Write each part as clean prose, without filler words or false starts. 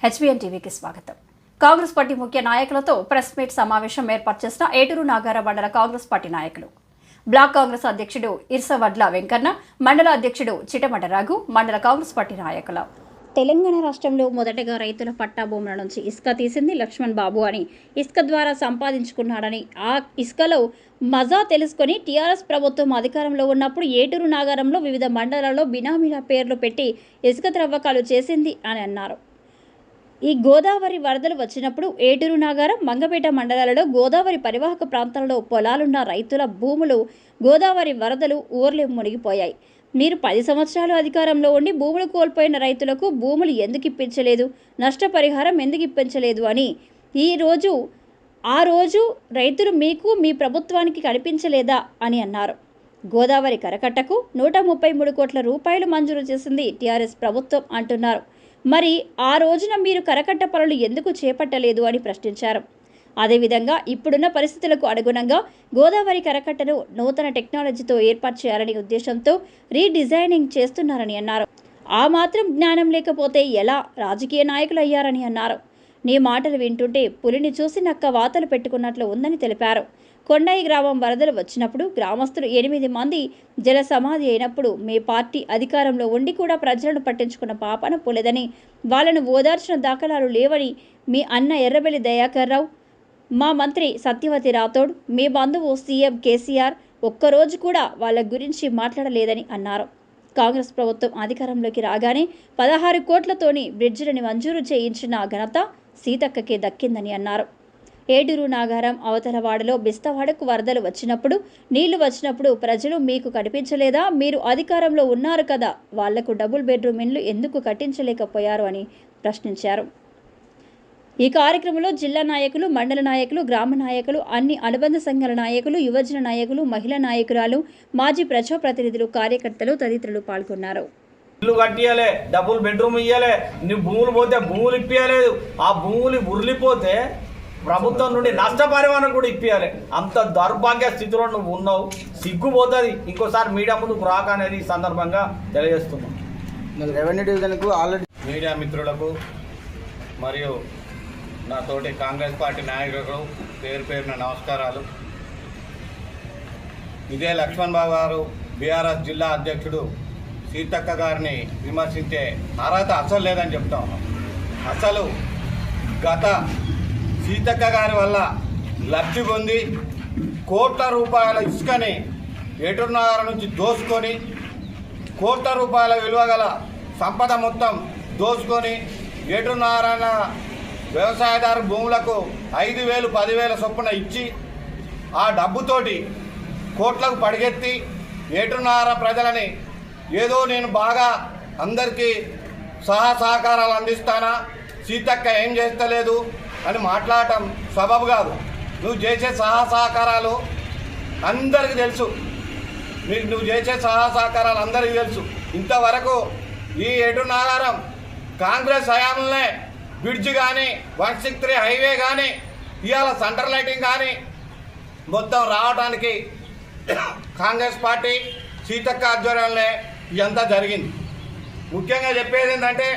HBN టీవీకి స్వాగతం. Congress party ముఖ్య నాయకులతో ప్రెస్ మీట్ సమావేశం ఏర్పాటు చేసిన ఏటూరు నాగార మండల కాంగ్రెస్ పార్టీ నాయకులు, బ్లాక్ కాంగ్రెస్ అధ్యక్షుడు ఇర్సవడ్ల వెంకన్న, మండల అధ్యక్షుడు చిటమట రఘు, మండల కాంగ్రెస్ పార్టీ నాయకులు. తెలంగాణ రాష్ట్రంలో మొదటగా రైతుల పట్టా భూముల నుంచి ఇసుక తీసింది లక్ష్మణ్ బాబు అని, ఇసుక ద్వారా సంపాదించుకున్నాడని, ఆ ఇసుకలో మజా తెలుసుకొని టీఆర్ఎస్ ప్రభుత్వం అధికారంలో ఉన్నప్పుడు ఏటూరు నాగారంలో వివిధ మండలాల్లో బినామీల పేర్లు పెట్టి ఇసుక త్రవ్వకాలు చేసింది అని అన్నారు. ఈ గోదావరి వరదలు వచ్చినప్పుడు ఏటూరు నాగారం, మంగపేట మండలాలలో గోదావరి పరివాహక ప్రాంతాలలో పొలాలున్న రైతుల భూములు గోదావరి వరదలు ఊర్లే మునిగిపోయాయి. మీరు 10 సంవత్సరాలు అధికారంలో ఉండి భూములు కోల్పోయిన రైతులకు భూములు ఎందుకు ఇప్పించలేదు, నష్టపరిహారం ఎందుకు ఇప్పించలేదు అని ఆ రోజు రైతులు మీకు మీ ప్రభుత్వానికి కనిపించలేదా అని అన్నారు. గోదావరి కరకట్టకు 133 కోట్ల రూపాయలు మంజూరు చేసింది టీఆర్ఎస్ ప్రభుత్వం అంటున్నారు. మరి ఆ రోజున మీరు కరకట్ట పనులు ఎందుకు చేపట్టలేదు అని ప్రశ్నించారు. అదేవిధంగా ఇప్పుడున్న పరిస్థితులకు అనుగుణంగా గోదావరి కరకట్టను నూతన టెక్నాలజీతో ఏర్పాటు చేయాలనే ఉద్దేశంతో రీడిజైనింగ్ చేస్తున్నారని అన్నారు. ఆ మాత్రం జ్ఞానం లేకపోతే ఎలా రాజకీయ నాయకులు అయ్యారని అన్నారు. నీ మాటలు వింటుంటే పులిని చూసి నక్క వాతలు పెట్టుకున్నట్లు ఉందని తెలిపారు. కొండాయి గ్రామం వరదలు వచ్చినప్పుడు గ్రామస్తులు 8 మంది జల సమాధి అయినప్పుడు మీ పార్టీ అధికారంలో ఉండి కూడా ప్రజలను పట్టించుకున్న పాపన పోలేదని, వాళ్ళను ఓదార్చిన దాఖలాలు లేవని మీ అన్న ఎర్రబెల్లి దయాకర్ రావు, మా మంత్రి సత్యవతి రాథోడ్, మీ బంధువు సీఎం కేసీఆర్ ఒక్కరోజు కూడా వాళ్ళ గురించి మాట్లాడలేదని అన్నారు. కాంగ్రెస్ ప్రభుత్వం అధికారంలోకి రాగానే 16 కోట్లతోని బ్రిడ్జిలను మంజూరు చేయించిన ఘనత సీతక్కకే దక్కిందని అన్నారు. ఏటూరు నాగారం అవతలవాడలో బిస్తవాడకు వరదలు వచ్చినప్పుడు, నీళ్లు వచ్చినప్పుడు ప్రజలు మీకు కనిపించలేదా? మీరు అధికారంలో ఉన్నారు కదా, వాళ్లకు డబుల్ బెడ్రూమ్ ఇండ్లు ఎందుకు కట్టించలేకపోయారు అని ప్రశ్నించారు. ఈ కార్యక్రమంలో జిల్లా నాయకులు, మండల నాయకులు, గ్రామ నాయకులు, అన్ని అనుబంధ సంఘాల నాయకులు, యువజన నాయకులు, మహిళా నాయకురాలు, మాజీ ప్రజాప్రతినిధులు, కార్యకర్తలు తదితరులు పాల్గొన్నారు. ఇల్లు కట్టియాలే, డబుల్ బెడ్రూమ్ ఇయ్యాలే, నీ భూములు పోతే భూములు ఇప్పియలేదు, ఆ భూములు ఉర్లిపోతే ప్రభుత్వం నుండి నష్టపరిమాణం కూడా ఇప్పియాలి. అంత దౌర్భాగ్య స్థితిలో నువ్వు ఉన్నావు, సిగ్గుపోతుంది. ఇంకోసారి మీడియా ముందుకు రాక అనేది ఈ సందర్భంగా తెలియజేస్తున్నాం. రెవెన్యూ డివిజన్కు ఆల్రెడీ మీడియా మిత్రులకు మరియు నా తోటి కాంగ్రెస్ పార్టీ నాయకులకు పేరున నమస్కారాలు. ఇదే లక్ష్మణ్ బాబు గారు బీఆర్ఎస్ జిల్లా అధ్యక్షుడు సీతక్క గారిని విమర్శించే అర్హత అసలు లేదని చెప్తా ఉన్నాం. అసలు గత సీతక్క గారి వల్ల లబ్ధి పొంది కోట్ల రూపాయల ఇసుకని ఏటూరు నాగారం నుంచి దోసుకొని, కోట్ల రూపాయల విలువ గల సంపద మొత్తం దోసుకొని ఏటూరు నాగారం వ్యవసాయదారు భూములకు 5,000, 10,000 చొప్పున ఇచ్చి ఆ డబ్బుతోటి కోట్లకు పడిగెత్తి ఏటూరు నాగారం ప్రజలని ఏదో నేను బాగా అందరికీ సహకారాలు అందిస్తానా, సీతక్క ఏం చేస్తలేదు అని మాట్లాడటం సబబు కాదు. నువ్వు చేసే సహకారాలు అందరికీ తెలుసు, నువ్వు చేసే సహకారాలు అందరికీ తెలుసు. ఇంతవరకు ఈ ఏటూరు నాగారం కాంగ్రెస్ హయాంలోనే బ్రిడ్జ్ కానీ, 163 హైవే కానీ, ఇవాళ సెంటర్ లైటింగ్ కానీ మొత్తం రావడానికి కాంగ్రెస్ పార్టీ సీతక్క ఆధ్వర్యంలోనే ఇదంతా జరిగింది. ముఖ్యంగా చెప్పేది ఏంటంటే,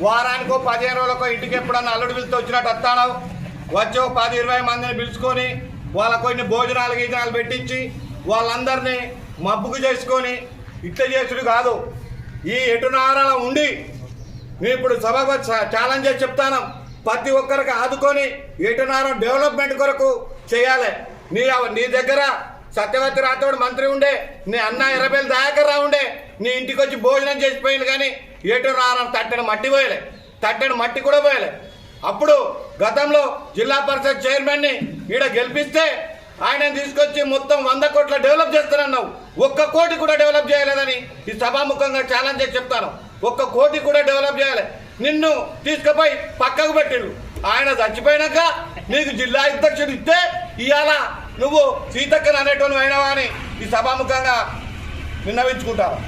వారానికో 15 రోజులకో ఇంటికి ఎప్పుడన్నా అల్లుడు పిలుస్తూ వచ్చినట్టు వస్తాను, వచ్చో 10-20 మందిని పిలుచుకొని వాళ్ళ కొన్ని భోజనాలు పెట్టించి వాళ్ళందరినీ మబ్బుకు చేసుకొని ఇట్లా చేసుడు కాదు. ఈ ఏటూరు నాగారంలో ఉండి నేను ఇప్పుడు సభకు ఛాలెంజ్ చేసి చెప్తాను, ప్రతి ఒక్కరికి ఆదుకొని ఏటూరు నాగారం డెవలప్మెంట్ కొరకు చేయాలి. నీ దగ్గర సత్యవతి రాథోడ్ మంత్రి ఉండే, నీ అన్న ఎర్రబెల్లి దయాకర్ రావు ఉండే, నీ ఇంటికి వచ్చి భోజనం చేసిపోయింది. కానీ ఏటూరు నాగారం తట్టెడు మట్టి కూడా పోయలే. అప్పుడు గతంలో జిల్లా పరిషత్ చైర్మన్ని ఈడ గెలిపిస్తే ఆయన తీసుకొచ్చి మొత్తం 100 కోట్ల డెవలప్ చేస్తానన్నావు. 1 కోటి కూడా డెవలప్ చేయలేదని ఈ సభాముఖంగా ఛాలెంజ్ చేసి చెప్తాను. 1 కోటి కూడా డెవలప్ చేయాలి. నిన్ను తీసుకుపోయి పక్కకు పెట్టిండు. ఆయన చచ్చిపోయినాక నీకు జిల్లా అధ్యక్షుడు ఇస్తే ఇవాళ నువ్వు సీతక్కని అనేటోను అయినావా అని ఈ సభాముఖంగా విన్నవించుకుంటావు.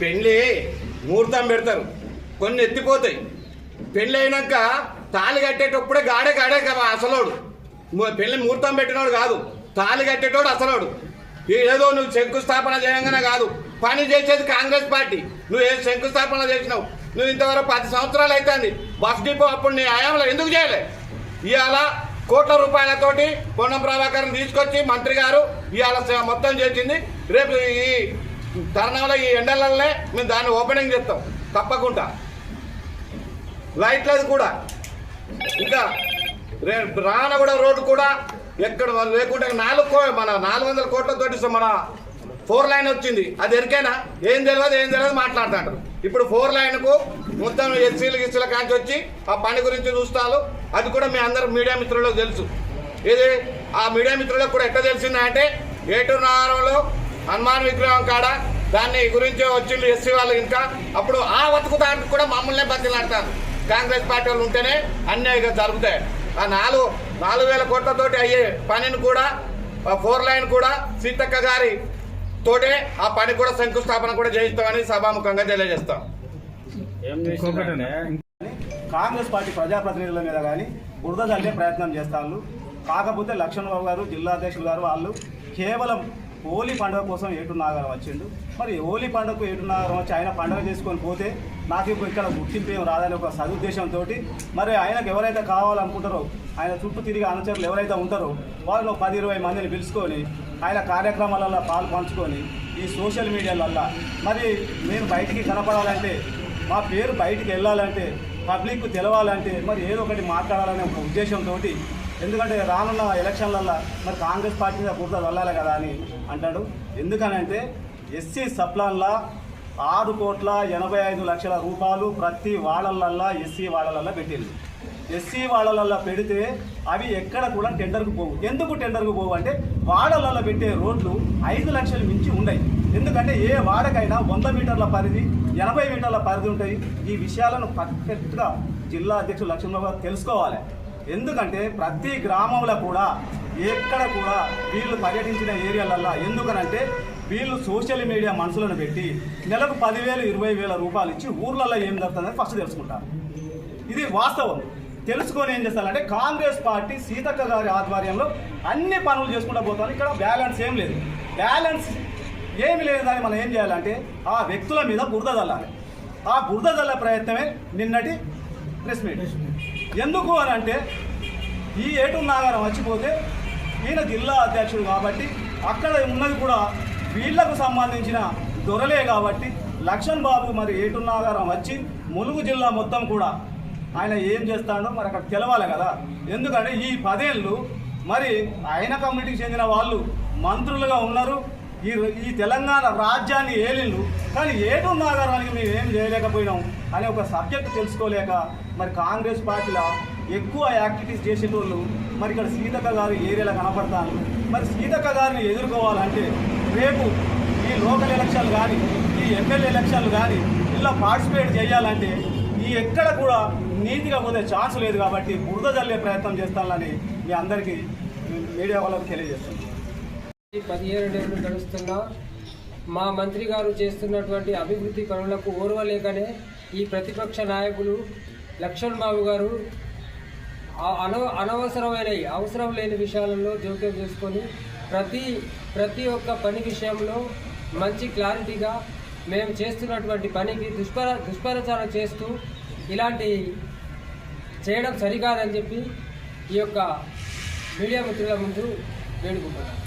పెళ్ళి ముహూర్తం పెడతారు, కొన్ని ఎత్తిపోతాయి. పెళ్ళి అయినాక తాళి కట్టేటప్పుడే గాడే అసలోడు. పెళ్ళి ముహూర్తం పెట్టినోడు కాదు, తాళి కట్టేటోడు అసలోడు. ఏదో నువ్వు శంకుస్థాపన చేయంగానే కాదు, పని చేసేది కాంగ్రెస్ పార్టీ. నువ్వు ఏం శంకుస్థాపన చేసినావు? నువ్వు ఇంతవరకు 10 సంవత్సరాలు అవుతుంది. బస్ డిపో అప్పుడు నీ హయాంలో ఎందుకు చేయలే? ఇవాళ కోట్ల రూపాయలతోటి పొన్నం ప్రభాకర్ని తీసుకొచ్చి మంత్రి గారు ఇవాళ మొత్తం చేసింది. రేపు ఈ తరుణంలో ఈ ఎండలనే మేము దాన్ని ఓపెనింగ్ చేస్తాం తప్పకుండా. లైట్లది కూడా ఇంకా రానగూడ రోడ్డు కూడా ఎక్కడ లేకుండా 400 కోట్లతోటి మన 4 లైన్ వచ్చింది. అది ఎరికైనా ఏం తెలియదు మాట్లాడుతుంటారు. ఇప్పుడు 4 లైన్కు మొత్తం ఎస్సీల కాంచి వచ్చి ఆ పని గురించి చూస్తారు. అది కూడా మీ అందరు మీడియా మిత్రులకు తెలుసు. ఇది ఆ మీడియా మిత్రులకు కూడా ఎట్లా తెలిసిందంటే ఏటూరు నగరంలో హనుమాన్ విగ్రహం కాడ దాన్ని గురించి వచ్చింది ఎస్సీ వాళ్ళు. ఇంకా అప్పుడు ఆ వతుకుతానికి కూడా మమ్మల్నే బతిలాడతారు. కాంగ్రెస్ పార్టీ వాళ్ళు ఉంటేనే అన్నీ జరుగుతాయి. ఆ 4,000 కోట్లతోటి అయ్యే పనిని కూడా 4 లైన్ కూడా సీతక్క గారి తోటే ఆ పని కూడా శంకుస్థాపన కూడా చేయిస్తామని సభాముఖంగా తెలియజేస్తాం. కాంగ్రెస్ పార్టీ ప్రజాప్రతినిధుల మీద కానీ బురద చల్లే ప్రయత్నం చేస్తారు. కాకపోతే లక్ష్మణ్ బాబు గారు జిల్లా అధ్యక్షులు గారు వాళ్ళు కేవలం హోలీ పండుగ కోసం ఏటూరు నాగారం వచ్చిండు. మరి హోలీ పండుగకు ఏటూరు నాగారం వచ్చి ఆయన పండుగ చేసుకొని పోతే నాకు ఇప్పుడు ఇక్కడ గుర్తింపు ఏం రాదని ఒక సదుద్దేశంతో మరి ఆయనకు ఎవరైతే కావాలనుకుంటారో ఆయన చుట్టూ తిరిగి అనుచరులు ఎవరైతే ఉంటారో వాళ్ళు 10-20 మందిని పిలుచుకొని ఆయన కార్యక్రమాలలో పాలు పంచుకొని ఈ సోషల్ మీడియాలల్లో మరి మేము బయటికి కనపడాలంటే మా పేరు బయటికి వెళ్ళాలంటే పబ్లిక్ తెలవాలంటే మరి ఏదో ఒకటి మాట్లాడాలనే ఒక ఉద్దేశంతో, ఎందుకంటే రానున్న ఎలక్షన్లల్లో మరి కాంగ్రెస్ పార్టీ మీద బురద వెళ్ళాలి కదా అని అంటాడు. ఎందుకనంటే ఎస్సీ సప్లాన్లా 6,85,00,000 రూపాయలు ప్రతి వాడలల్లో ఎస్సీ వాడలల్లో పెట్టింది. ఎస్సీ వాడలల్లో పెడితే అవి ఎక్కడ కూడా టెండర్కు పోవు. ఎందుకు టెండర్కు పోవు అంటే వాడలల్లో పెట్టే రోడ్లు 5 లక్షలు మించి ఉన్నాయి. ఎందుకంటే ఏ వాడకైనా 100 మీటర్ల పరిధి 80 మీటర్ల పరిధి ఉంటాయి. ఈ విషయాలను పర్ఫెక్ట్గా జిల్లా అధ్యక్షులు లక్ష్మణ్ గారు తెలుసుకోవాలి. ఎందుకంటే ప్రతి గ్రామంలో కూడా ఎక్కడ కూడా వీళ్ళు పర్యటించిన ఏరియాలల్లో ఎందుకనంటే వీళ్ళు సోషల్ మీడియా మనుషులను పెట్టి నెలకు 10,000 20,000 రూపాయలు ఇచ్చి ఊర్లలో ఏం జరుగుతుందని ఫస్ట్ తెలుసుకుంటారు. ఇది వాస్తవం. తెలుసుకొని ఏం చేస్తారంటే కాంగ్రెస్ పార్టీ సీతక్క గారి ఆధ్వర్యంలో అన్ని పనులు చేసుకుంటూ పోతాను. ఇక్కడ బ్యాలెన్స్ ఏం లేదు. బ్యాలెన్స్ ఏమి లేదని మనం ఏం చేయాలంటే ఆ వ్యక్తుల మీద బురద చల్లాలి. ఆ బురద చల్లే ప్రయత్నమే నిన్నటి ప్రెస్ మీట్. ఎందుకు అని అంటే ఈ ఏటూరు నాగారం వచ్చిపోతే ఈయన జిల్లా అధ్యక్షుడు కాబట్టి అక్కడ ఉన్నది కూడా వీళ్లకు సంబంధించిన దొరలే కాబట్టి లక్ష్మణ్ బాబు మరి ఏటూరు నాగారం వచ్చి ములుగు జిల్లా మొత్తం కూడా ఆయన ఏం చేస్తాడో మరి అక్కడ తెలవాలి కదా. ఎందుకంటే ఈ 10 ఏళ్ళు మరి ఆయన కమ్యూనిటీకి చెందిన వాళ్ళు మంత్రులుగా ఉన్నారు. ఈ తెలంగాణ రాజ్యాన్ని ఏలిళ్ళు, కానీ ఏటూరు నాగారానికి మేము ఏం చేయలేకపోయినాం అనే ఒక సబ్జెక్ట్ తెలుసుకోలేక మరి కాంగ్రెస్ పార్టీలో ఎక్కువ యాక్టివిటీస్ చేసేటోళ్ళు మరి ఇక్కడ సీతక్క గారు ఏరియాలో కనపడతాను. మరి సీతక్క గారిని ఎదుర్కోవాలంటే రేపు ఈ లోకల్ ఎలక్షన్లు కానీ ఈ ఎమ్మెల్యే ఎలక్షన్లు కానీ ఇలా పార్టిసిపేట్ చేయాలంటే ఈ ఎక్కడ కూడా నీతిగా పోతే ఛాన్స్ లేదు. కాబట్టి బురద జల్లే ప్రయత్నం చేస్తానని మీ అందరికీ మీడియా వాళ్ళకు తెలియజేస్తున్నాను. 17 ఏళ్ళు గడుస్తున్నా మా మంత్రి గారు చేస్తున్నటువంటి అభివృద్ధి పనులకు ఓర్వలేకనే ఈ ప్రతిపక్ష నాయకులు లక్ష్మణ్ బాబు గారు అవసరం లేని విషయాలలో జోక్యం చేసుకొని ప్రతి ఒక్క పని విషయంలో మంచి క్లారిటీగా మేము చేస్తున్నటువంటి పనికి దుష్ప్రచారం చేస్తూ ఇలాంటి చేయడం సరికాదని చెప్పి ఈ యొక్క మీడియా మిత్రుల ముందు వేడుకుంటున్నాం.